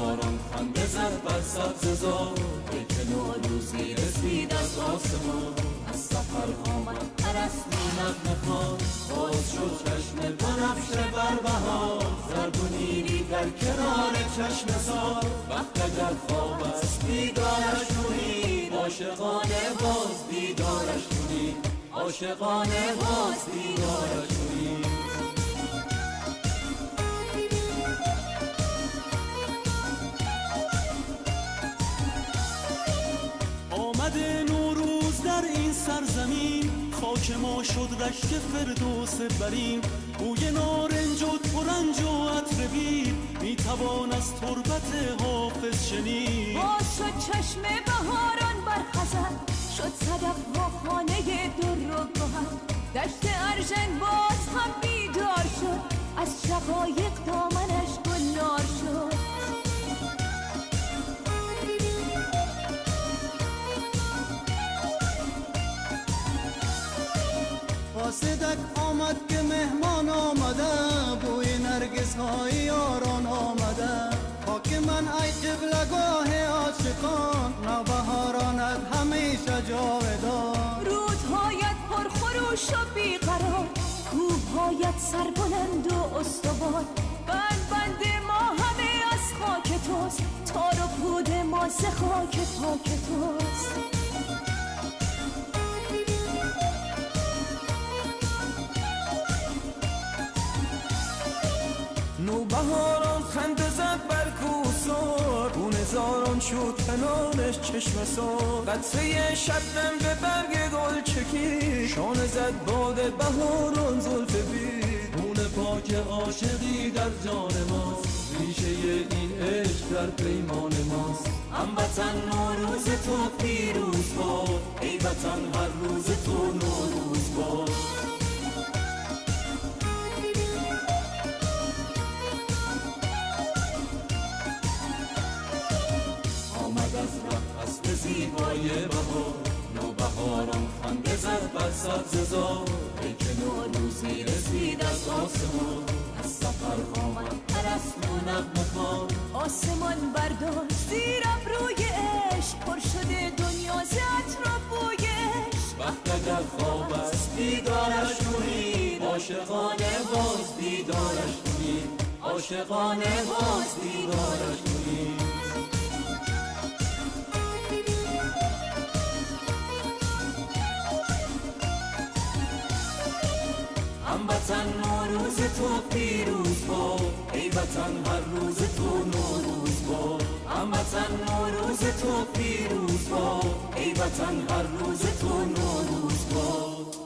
بهاران خنده زد بر سبززار، ای که نوروزی رسید از آسمان. از سفر آمد ارسطو نغمه خوان، باز شد چشم بنفشه بر بهار. زرد و نیلی در کنار چشم سار، وقت اگر خواب است بیدارش کنید، عاشقانه باز بیدارش کنید، عاشقانه باز بیدارش کنید. آمده نوروز در این سرزمین، خاک ما شد رشک فردوس برین. بوی نارنج و ترنج و عطر بید، میتوان از تربت حافظ شنید. باز شد چشم بهاران بر خزر، شد صدف و خانه در و گهر. دشت ارژن باز هم بیدار شد، از شقایق دامنش گلنار شد. قاصدک آمد که مهمان آمده، بوی نرگس های یاران آمده. خاک من ای قبلگاه عاشقان، نوبهارانت همیشه جاودان. رودهایت پرخروش و بیقرار، کوههایت سربلند و استوار. بند ما همه از خاک توست، تار و پود ما ز خاک پاک توست. نوبهاران خنده زد بر کوسار، گونه زاران شد کنارش چشم سار. قطره شبنم به برگ گل چکید، شانه زد باد بهاران زلف بید. خون پاک عاشقی در جان ماست، ریشه این عشق در پیمان ماست. هموطن نوروز تو پیروز باد، ای وطن هر روز تو نوروز باد. آمد از ره فصل زیبای بهار، نوبهاران خنده زد بر سبززار، ای که نوروزی رسید از آسمان. از سفر آمد ارسطو نغمه خوان، آسمان برداشت زیر ابروی عشق، پر شده دنیا ز عطر و بوی عشق. وقت اگر خواب است بیدارش کنید، عاشقانه باز بیدارش کنید، عاشقانه باز بیدارش کنید. هموطن نوروز تو پیروز باد، ای وطن هر روز تو نوروز باد. هموطن نوروز تو پیروز باد، ای وطن هر روز تو نوروز باد.